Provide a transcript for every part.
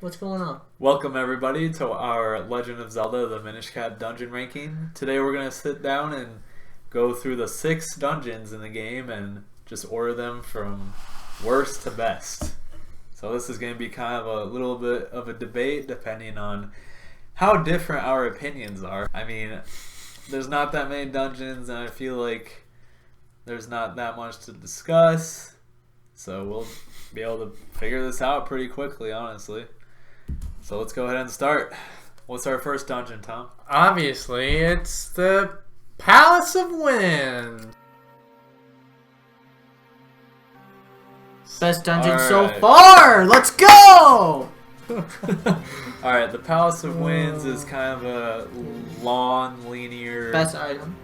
What's going on? Welcome everybody to our Legend of Zelda, the Minish Cap dungeon ranking. Today we're going to sit down and go through the 6 dungeons in the game and just order them from worst to best. So this is going to be kind of a little bit of a debate depending on how different our opinions are. I mean, there's not that many dungeons and I feel like there's not that much to discuss. So we'll be able to figure this out pretty quickly, honestly. So let's go ahead and start. What's our first dungeon, Tom? Obviously, it's the Palace of Wind. Best dungeon All so right. far! Let's go! Alright, the Palace of Winds is kind of a long, linear... Best item.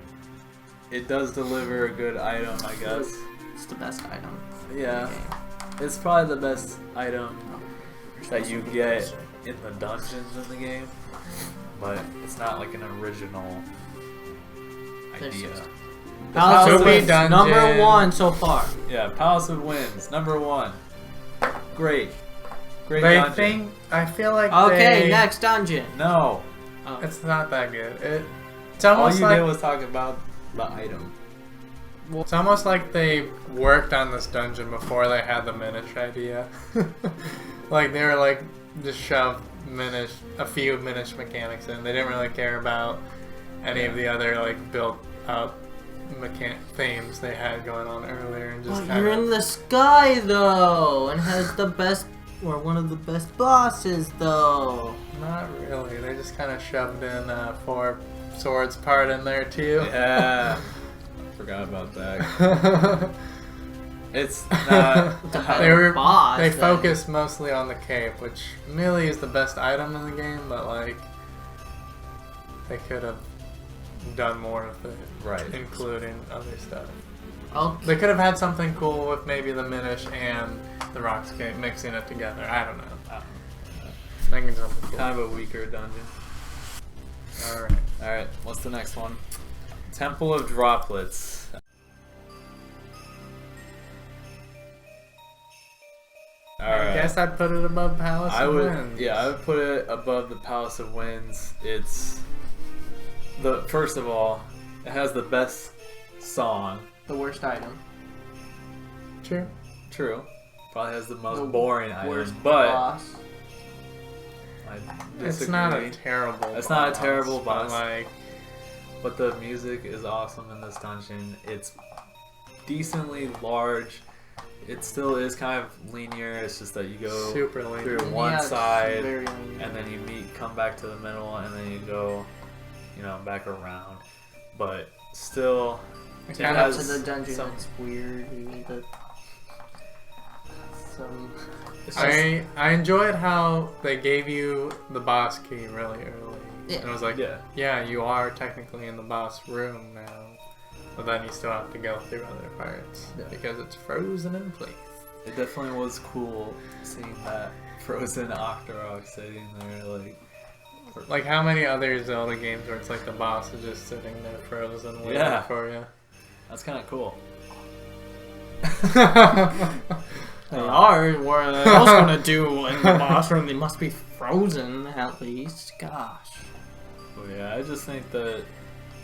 It does deliver a good item, I guess. It's the best item. Yeah. It's probably the best item that you get in the dungeons in the game. But it's not like an original idea. Palace of Soapy Winds, dungeon. number 1 so far. Yeah, Palace of Winds, number 1. Great. Great They dungeon. think, I feel like Okay, next dungeon. No. Oh. It's not that good. It's All almost you like did was talk about the item. it's almost like they worked on this dungeon before they had the Minish idea. Like they were like just shoved a few Minish mechanics in. They didn't really care about any of the other like built up themes they had going on earlier and just But you're in the sky though, and has the best, or one of the best bosses though. Not really. They just kind of shoved in 4 swords part in there too. Yeah. Forgot about that. It's not. Boss, they then. focused mostly on the cape, which Millie is the best item in the game, but like they could have done more with it, Right. including other stuff. Oh, They could have had something cool with maybe the Minish and the Rockscape mixing it together. I don't know. Making something cool. Kind of a weaker dungeon. Alright. Alright, what's the next one? Temple of Droplets. I Alright. guess I'd put it above Palace I of would, Winds. yeah, I would put it above the Palace of Winds. It's first of all, it has the best song. the worst item. True. True. Probably has the most The boring worst item, but boss. I It's not a disagree. terrible It's not a terrible but boss. like But the music is awesome in this dungeon. It's decently large. It still is kind of linear. It's just that you go super linear. through one Yeah, it's side, very linear. and then you come back to the middle, and then you go, back around. But still, it Get up to has the dungeon. some- It's weird. You need to. Some. it's just- I enjoyed how they gave you the boss key really early. Yeah. And it was like, yeah, you are technically in the boss room now. But then you still have to go through other parts because it's frozen in place. It definitely was cool seeing that frozen Octorok sitting there, Like how many other Zelda games where it's like the boss is just sitting there frozen waiting Yeah. for you? That's kind of cool. They are. What are they else gonna do in the boss room? They must be frozen at least. Gosh. But yeah, I just think that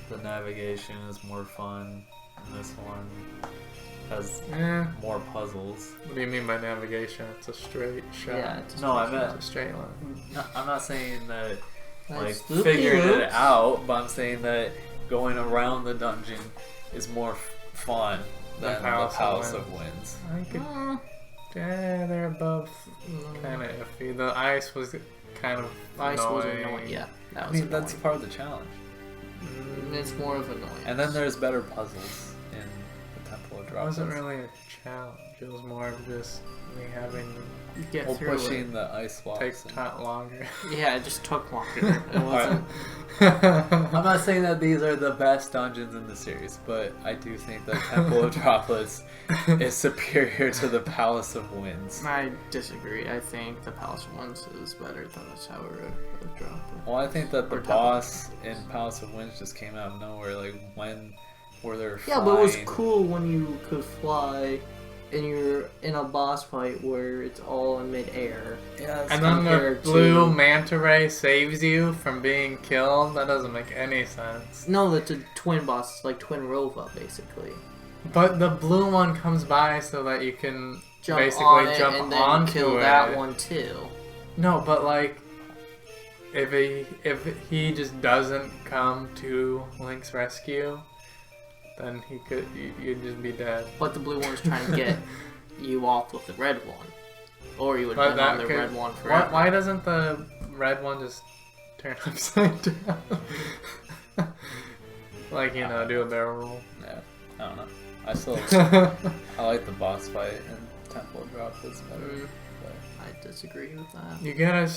the navigation is more fun in this one. Has Eh, more puzzles. what do you mean by navigation? It's a straight shot. Yeah. It's No, I meant It's a straight line. No, I'm not saying that That's figuring loopy-loops. it out, but I'm saying that going around the dungeon is more fun than the Palace of Winds. I could, Mm, yeah, they're both kind of iffy. The ice was kind of Ice annoying. was annoying. Yeah, that I was mean, that's annoying. part of the challenge. It's more of annoying. And then there's better puzzles in the Temple of It Droplets. wasn't really a challenge. It was more of just me having Get Well, through pushing it. the ice blocks. to take and- longer. Yeah, it just took longer. It wasn't. I'm not saying that these are the best dungeons in the series, but I do think that Temple of Droplets is superior to the Palace of Winds. I disagree. I think the Palace Ones is better than the Tower of Droplet. Well, I think that the Or Temple of boss Droplets. in Palace of Winds just came out of nowhere. Like when were there? Yeah, but it was flying- cool when you could fly and you're in a boss fight where it's all in midair. Yeah, And then the compared blue to- manta ray saves you from being killed? That doesn't make any sense. No, that's a twin boss. It's like Twin Rova, basically. But the blue one comes by so that you can Jump basically on it jump and then onto kill it. that one too. No, but like, if he just doesn't come to Link's rescue, then you'd just be dead. But the blue one's trying to get you off with the red one, or you would But have been on that the could- red one forever. Why doesn't the red one just turn upside down? Like, you know, do a barrel roll. Yeah, I don't know. I still I like the boss fight and Temple Drop is better. I disagree with that. You get a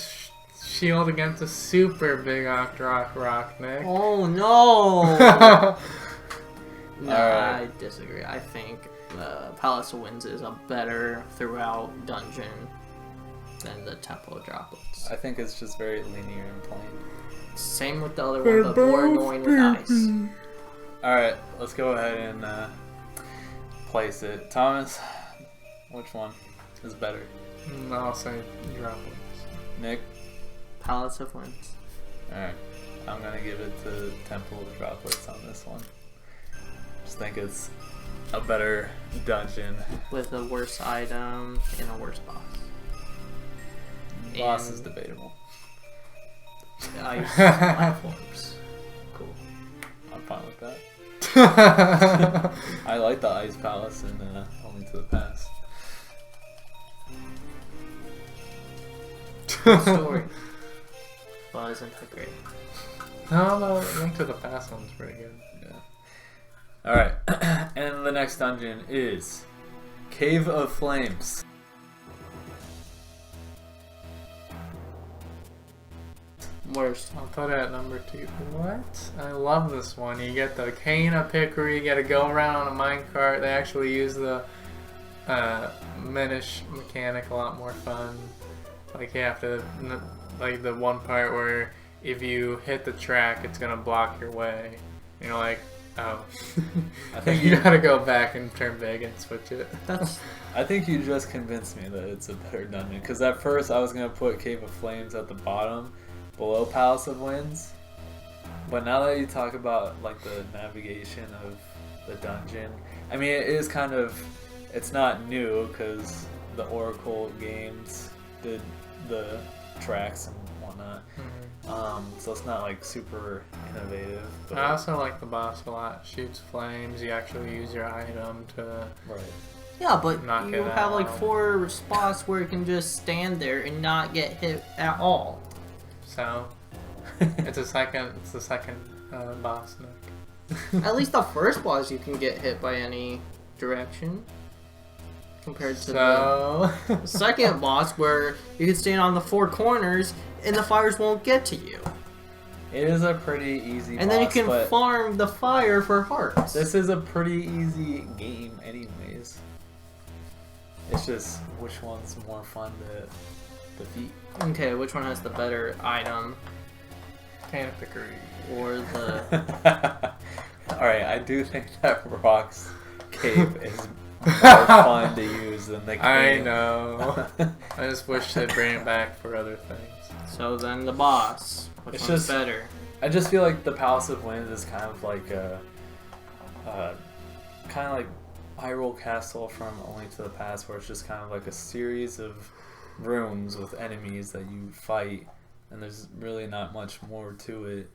shield against a super big rock, Nick. Oh no! No, Alright. I disagree. I think Palace of Winds is a better throughout dungeon than the Temple of Droplets. I think it's just very linear and plain. Same with the other one, but more annoying with ice. Alright, let's go ahead and place it. Thomas, which one is better? I'll say droplets. Nick? Palace of Winds. Alright, I'm gonna give it to Temple of Droplets on this one. Just think it's a better dungeon. With a worse item and a worse boss. Boss And- is debatable. Ice platforms. Cool. I'm fine with that. I like the Ice Palace in Only to the Past. Good story. But isn't that great? No, the Link to the Past one's pretty good. Yeah. Alright, and the next dungeon is Cave of Flames. Worst. I'll put it at number 2. What? I love this one. You get the cane of Pickery, you gotta go around on a minecart. They actually use the Minish mechanic a lot more fun. Like you have to, like the one part where if you hit the track, it's gonna block your way. You know, like, oh. I think You gotta go back and turn big and switch it. That's I think you just convinced me that it's a better dungeon. Because at first I was going to put Cave of Flames at the bottom, below Palace of Winds. But now that you talk about like the navigation of the dungeon, I mean it is kind of, it's not new because the Oracle games did the tracks and whatnot. So it's not like super innovative. But I also like the boss a lot. Shoots flames, you actually use your item to... right. yeah, but Knock you it have like out. 4 spots where you can just stand there and not get hit at all. So, it's the second boss, Nick. At least the first boss you can get hit by any direction. Compared to So... the second boss where you can stand on the 4 corners and the fires won't get to you. It is a pretty easy And then you boss, can but farm the fire for hearts. this is a pretty easy game anyways. It's just which one's more fun to defeat. Okay, which one has the better item Cane of Pickery. or the... Alright, I do think that Rock's Cave is more fun to use than the I cave. know. I just wish they'd bring it back for other things. So then the boss. Which It's one's just- better? I just feel like the Palace of Winds is kind of like Hyrule Castle from Only to the Past, where it's just kind of like a series of rooms with enemies that you fight, and there's really not much more to it.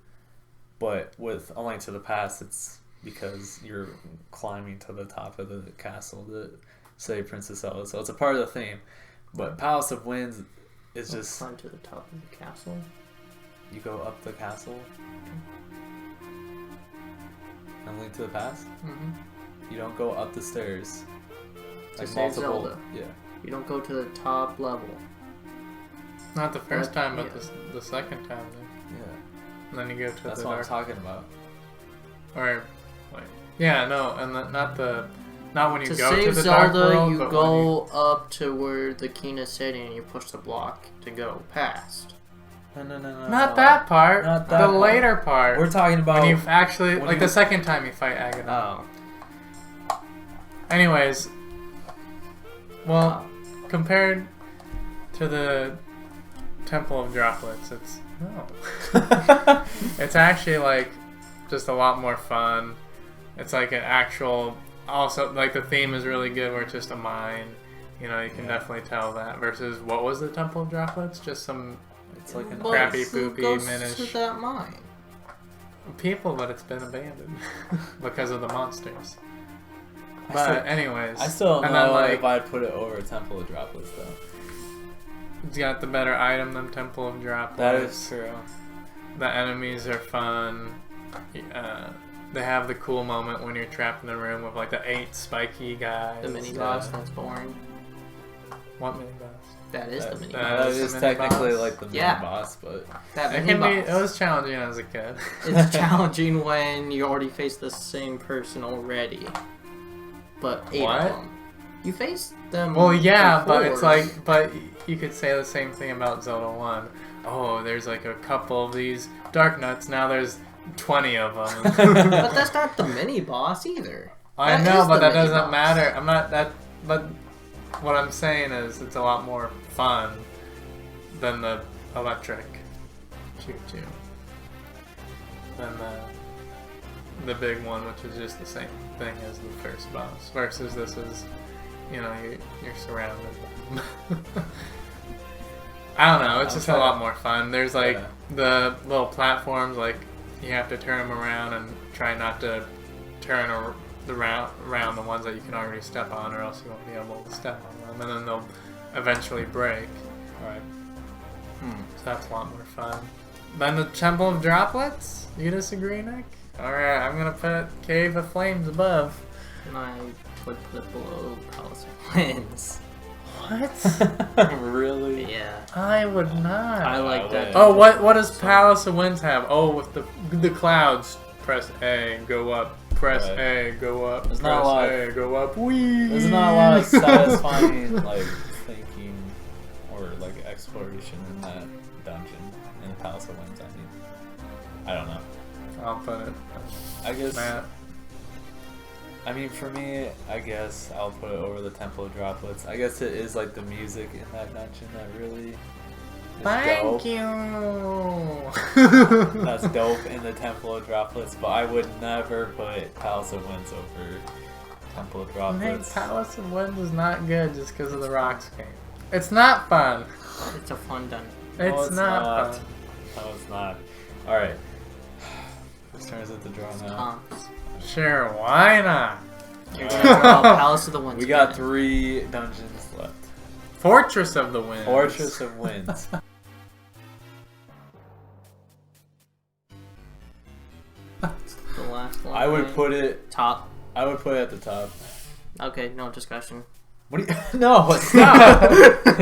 But with Only to the Past, it's because you're climbing to the top of the castle to save Princess Zelda, so it's a part of the theme. But Palace of Winds is just Climb to the top of the castle. you go up the castle and Link to the Past. Mm-hmm. You don't go up the stairs. To save Zelda. Yeah. You don't go to the top level. Not the first time, but Yeah. the second time. Then. Yeah. And then you go to That's the what I'm dark... talking about. Or, wait. Yeah, no, and not when you To go to save the dark Zelda, world, you but go up to where the king is sitting and you push the block to go past. No. Not that part. Not that the part. later part. We're talking about when you actually, when like you- the second time you fight Aghanim. Oh. Anyways, Well, compared to the Temple of Droplets, it's no. It's actually like just a lot more fun. It's like an actual. Also, like the theme is really good, where it's just a mine. You know, you can definitely tell that. Versus what was the Temple of Droplets? Just some. It's like a crappy, poopy, Minish. To that mine? People, but it's been abandoned because of the monsters. But anyways, I still don't and know then, if I'd put it over Temple of Droplets though. It's got the better item than Temple of Droplets. That is true. The enemies are fun. They have the cool moment when you're trapped in a room with like the 8 spiky guys. The mini boss, that's boring. What mini boss? That is the mini That boss. is mini technically boss. like the mini Yeah. boss, but That It mini can be. boss. It was challenging as a kid. It's challenging when you already face the same person already. But 8 What? of them. You face them. Well, yeah, before. but it's like, but you could say the same thing about Zelda 1. Oh, there's like a couple of these dark nuts. Now there's 20 of them. But that's not the mini boss either. I That know, is but the that mini doesn't boss. matter. I'm not that. But what I'm saying is, it's a lot more fun than the electric choo-choo. Than the big one, which is just the same thing as the first boss. Versus this is, you know, you're surrounded by them. I don't know. It's just a lot more fun. There's like the little platforms, like you have to turn them around and try not to turn around the ones that you can already step on, or else you won't be able to step on them, and then they'll eventually break. alright. So that's a lot more fun. Then the Temple of Droplets? You disagree, Nick? Alright, I'm gonna put Cave of Flames above. And I would put it below Palace of Winds. What? Really? Yeah. I would not. I like that. Oh, what does Palace of Winds have? Oh, with the clouds. Press A, go up. Press Right. A, go up. There's Press not a lot of- A, go up. Whee! There's not a lot of satisfying like thinking or like exploration in that dungeon in Palace of Winds. I mean, I don't know. I'll put it. I guess. Matt. I mean, for me, I guess I'll put it over the Temple of Droplets. I guess it is like the music in that dungeon that really is Thank dope. you. That's dope in the Temple of Droplets, but I would never put Palace of Winds over Temple of Nick, Droplets. Palace of Winds is not good just because of the rocks game. It's not fun. It's a fun dungeon. No, It's not fun. No, it's not. Alright. Whose turn is it to draw now? Tom's. Sure, why not? You're gonna draw Palace of the Winds. We got again. 3 dungeons left. Fortress of the Winds. Fortress of Winds. The last one. I would put it. top. I would put it at the top. Okay, no discussion. What do you? No, it's not.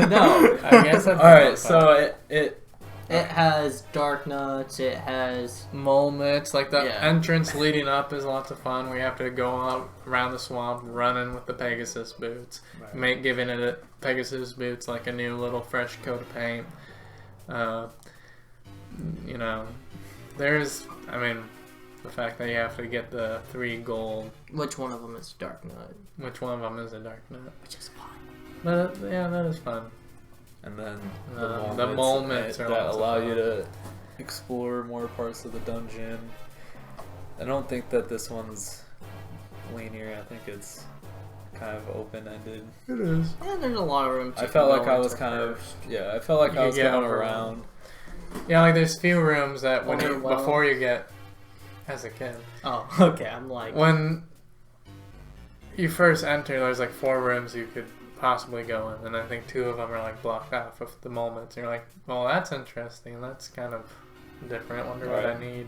No. I guess that's All right. So it It has dark nuts. It has mole mitts, like the Yeah. entrance leading up is lots of fun. We have to go out around the swamp running with the Pegasus boots, Right. giving it a Pegasus boots like a new little fresh coat of paint. You know, there's, I mean, the fact that you have to get the 3 gold. which one of them is dark nut? Which one of them is a dark nut? Which is fun. But yeah, that is fun. and then The mole mitts that are lots of allow fun. you to explore more parts of the dungeon. I don't think that this one's linear. I think it's kind of open-ended. It is. Yeah, there's a lot of room. To I felt like go I was into kind of first. I felt like You I could was get going overwhelmed. around. Yeah, like there's few rooms that when you Overwhelmed. before you get as a kid. Oh, okay. I'm like. When you first enter, there's like 4 rooms you could possibly go in, and I think 2 of them are like blocked off with the moments. And you're like, well, that's interesting. That's kind of different. Wonder what I Right. need.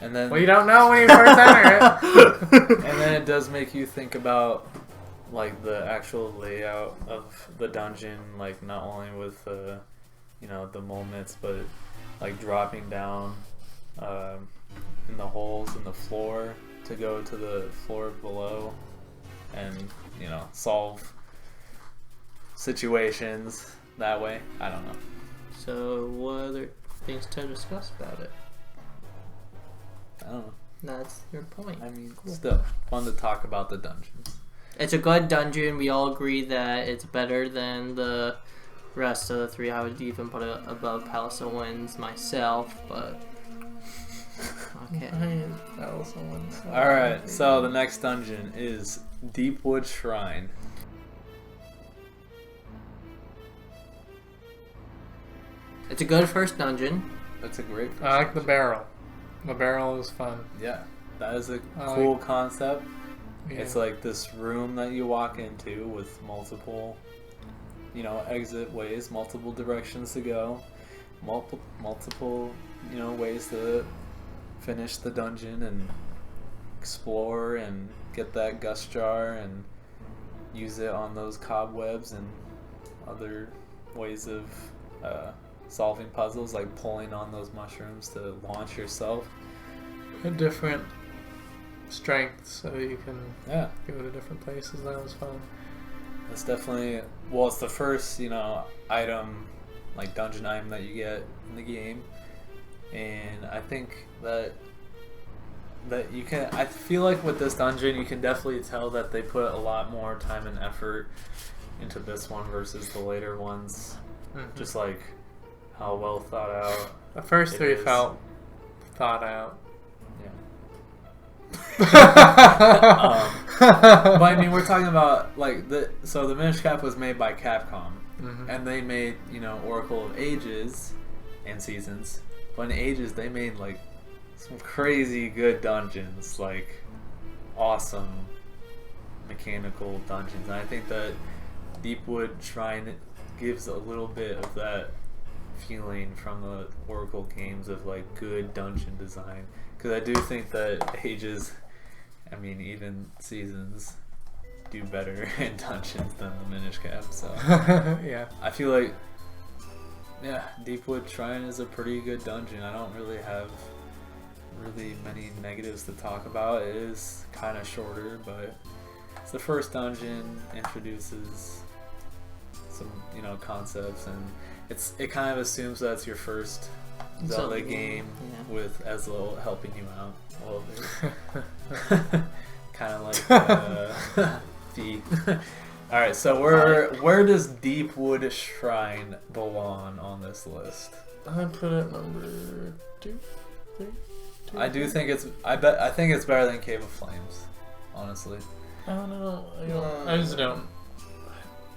And then Well, you don't know when you first enter it. and then it does make you think about like the actual layout of the dungeon, like not only with the moments, but like dropping down in the holes in the floor to go to the floor below and solve situations that way. I don't know. So, what other things to discuss about it? I don't know. That's your point. I mean, still fun to talk about the dungeons. It's a good dungeon. We all agree that it's better than the rest of the 3. I would even put it above Palace of Winds myself, but okay. Alright, so the next dungeon is Deepwood Shrine. It's a good first dungeon. That's a great first I like the dungeon. barrel. The barrel is fun. Yeah, that is a cool concept. Yeah. It's like this room that you walk into with multiple, exit ways, multiple directions to go, multiple, ways to finish the dungeon and explore and get that gust jar and use it on those cobwebs and other ways of solving puzzles, like pulling on those mushrooms to launch yourself. A different strength, so you can Yeah. go to different places. That was fun. It's definitely, well, it's the first, item, like dungeon item that you get in the game. And I think that you can, I feel like with this dungeon, you can definitely tell that they put a lot more time and effort into this one versus the later ones. Mm-hmm. Just like how well thought out. The first it 3 is. felt thought out. But I mean, we're talking about like the Minish Cap was made by Capcom, and they made Oracle of Ages and Seasons. But in Ages, they made like some crazy good dungeons, like awesome mechanical dungeons. And I think that Deepwood Shrine gives a little bit of that feeling from the Oracle games of like good dungeon design. Because I do think that Ages, I mean, even Seasons do better in dungeons than the Minish Cap. So Yeah. I feel like, yeah, Deepwood Shrine is a pretty good dungeon. I don't really have really many negatives to talk about. It is kind of shorter, but it's the first dungeon, introduces some concepts, and it kind of assumes that's your first Zelda game with Ezreal helping you out a little bit. Kind of like Fee. Alright, so where does Deepwood Shrine belong on this list? I put it number 2, 3. I do think I think it's better than Cave of Flames, honestly. I don't know. I just don't.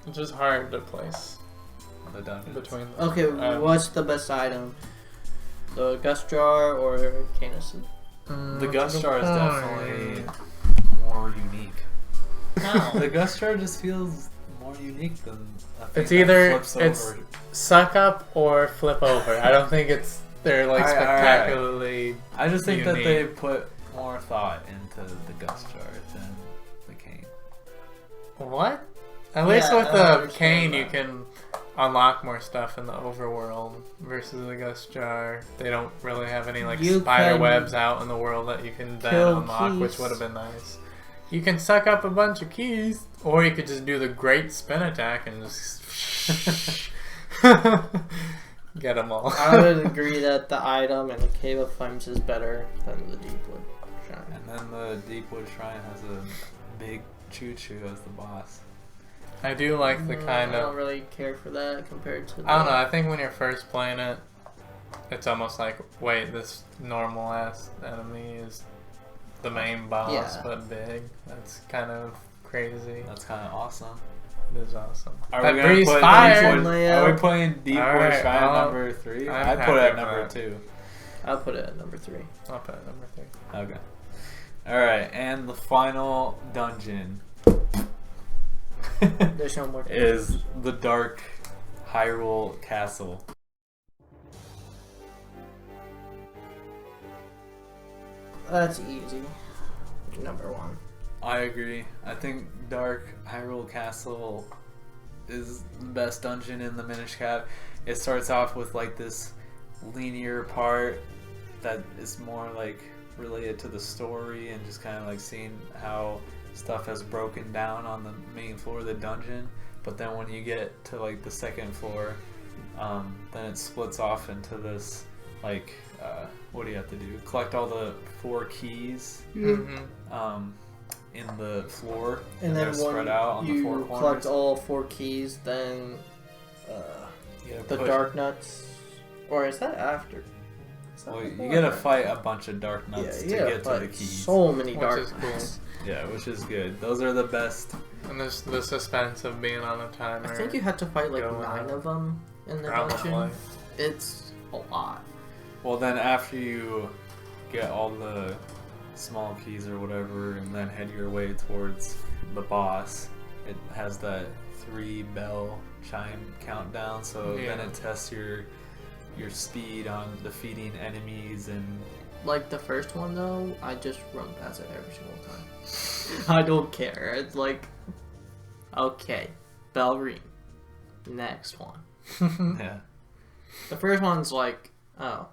It's just hard to place The dungeons. between them. Okay, what's the best item? The Gust Jar or Canis? The Gust Jar is definitely more unique. How? The Gust Jar just feels more unique than a thing It's that either flips over. suck up or flip over. I don't think they're like Alright, spectacularly. I just think that unique. they put more thought into the Gust Jar than the Cane. What? At least with I the understand cane, you that. can unlock more stuff in the overworld versus the Gust Jar. They don't really have any like You spider can webs out in the world that you can then kill unlock, which keys. would have been nice. You can suck up a bunch of keys, or you could just do the great spin attack and just get them all. I would agree that the item in the Cave of Flames is better than the Deepwood Shrine. And then the Deepwood Shrine has a big choo-choo as the boss. I do like the kind I don't of. really care for that compared to. I don't know. I think when you're first playing it, it's almost like, wait, this normal ass enemy is the main boss, Yeah. but big. That's kind of crazy. That's kind of awesome. It is awesome. Are That we gonna breeze put fire. Deepwood, are we putting Deepwood Alright, Shrine well, number 3? I'm I'd put it at happy number with 2. I'll put it at number 3. I'll put it number 3. Okay. Alright, and the final dungeon There's no more. is the Dark Hyrule Castle. That's easy. Number 1. I agree. I think Dark Hyrule Castle is the best dungeon in the Minish Cap. It starts off with like this linear part that is more like related to the story and just kind of like seeing how stuff has broken down on the main floor of the dungeon. But then when you get to like the second floor, then it splits off into this like what do you have to do? Collect all the 4 keys. Mm-hmm. in the floor, And they're then spread out on the four you corners. collect all 4 keys, then You gotta the push- dark nuts, or is that after? Is that Well, before you or gotta after? fight a bunch of dark nuts to get to the fight keys. so many Which dark is cool. nuts. Yeah, which is good. Those are the best. And there's the suspense of being on a timer. I think you had to fight like Go 9 on. of them in the Probably. dungeon. It's a lot. Well, then after you get all the small keys or whatever, and then head your way towards the boss, it has that 3-bell chime countdown. So then Yeah. it tests your speed on defeating enemies and. Like the first one though, I just run past it every single time. I don't care. It's like, okay, bell ring. Next one. Yeah. The first one's like, oh,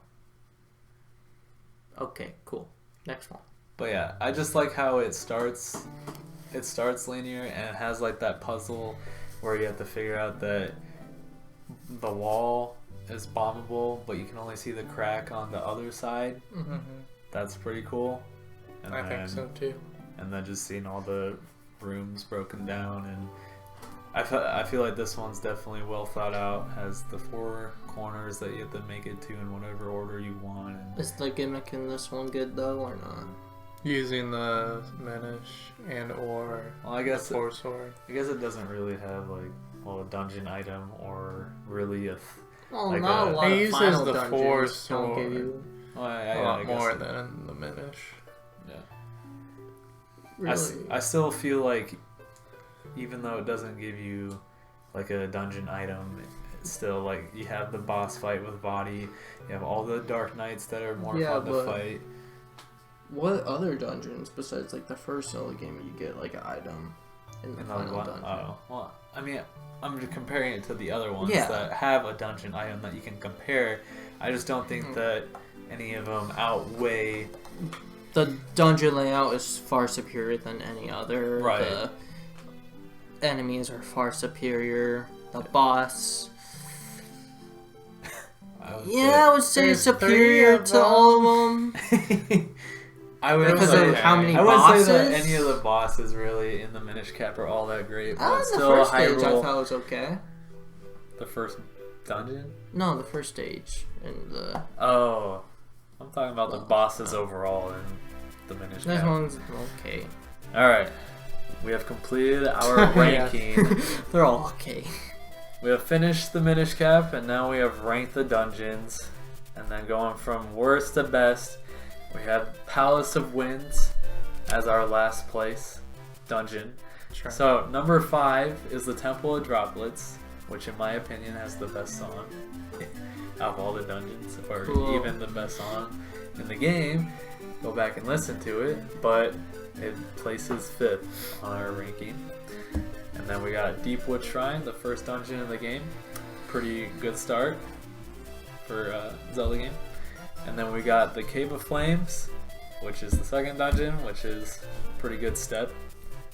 okay, cool. Next one. But yeah, I just like how it starts. It starts linear and it has like that puzzle where you have to figure out that the wall is bombable, but you can only see the crack on the other side. Mhm. That's pretty cool. And I think so too. And then just seeing all the rooms broken down, and I feel like this one's definitely well thought out. Has the 4 corners that you have to make it to in whatever order you want. And Is the gimmick in this one good though or not? Using the Minish and or well, I guess the Four Sword. it doesn't really have like a dungeon item or really a. Well, Like not a- a lot It of uses final the dungeons Force don't give Sword. you Well, A lot I guess more it- than the Minish. Yeah. really. I still feel like even though it doesn't give you like a dungeon item, it's still like you have the boss fight with Vadi, you have all the Dark Knights that are more Yeah, fun to but- fight. What other dungeons besides like the first Zelda game you get like an item in the And final dungeon? well, I mean, I'm just comparing it to the other ones Yeah. that have a dungeon item that you can compare. I just don't think that any of them outweigh. The dungeon layout is far superior than any other. Right. The enemies are far superior. The boss, I would say There's 3 superior of to them. all of them. I would Because say of how many I wouldn't say that bosses? any of the bosses really in the Minish Cap are all that great, but The still first stage I Hyrule. thought was okay. The first dungeon? No, the first stage and the Oh, I'm talking about the Well, bosses overall in the Minish this Cap. one's okay. All right, we have completed our ranking. They're all okay. We have finished the Minish Cap, and now we have ranked the dungeons. And then going from worst to best, we have Palace of Winds as our last place dungeon. Sure. So number 5 is the Temple of Droplets, which in my opinion has the best song out of all the dungeons, or Cool. even the best song in the game. Go back and listen to it, but it places 5th on our ranking. And then we got Deepwood Shrine, the first dungeon in the game. Pretty good start for Zelda game. And then we got the Cave of Flames, which is the second dungeon, which is a pretty good step.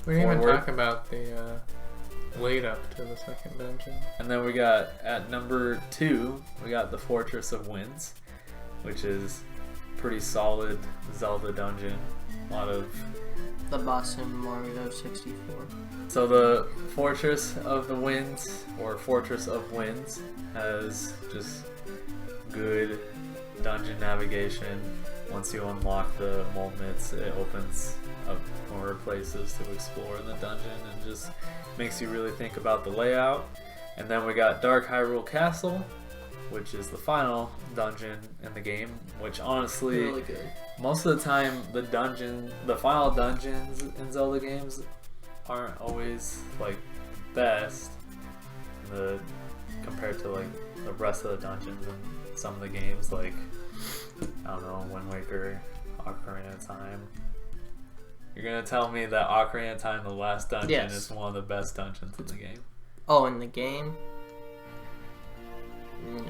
we didn't even forward. talk about the lead up to the second dungeon. And then we got at number 2, we got the Fortress of Winds, which is pretty solid Zelda dungeon. A lot of The boss in Mario 64. So the Fortress of the Winds, or Fortress of Winds, has just good dungeon navigation. Once you unlock the moments, it opens up more places to explore in the dungeon and just makes you really think about the layout. And then we got Dark Hyrule Castle, which is the final dungeon in the game, which honestly, Really good. most of the time the final dungeons in Zelda games aren't always like best compared to like the rest of the dungeons in some of the games, like I don't know, Wind Waker, Ocarina of Time. You're gonna tell me that Ocarina of Time, the last dungeon, Yes. is one of the best dungeons in the game? Oh, in the game? No.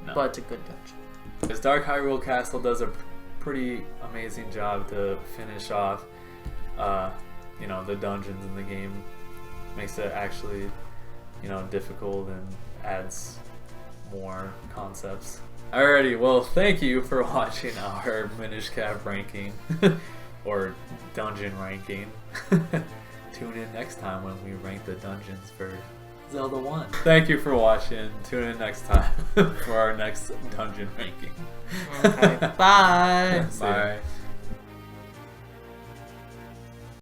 No. But it's a good dungeon. Because Dark Hyrule Castle does a pretty amazing job to finish off, the dungeons in the game. Makes it actually, difficult and adds more concepts. Alrighty, well, thank you for watching our Minish Cap ranking. or dungeon ranking. Tune in next time when we rank the dungeons for Zelda 1. Thank you for watching. Tune in next time for our next dungeon ranking. Okay, bye. Bye.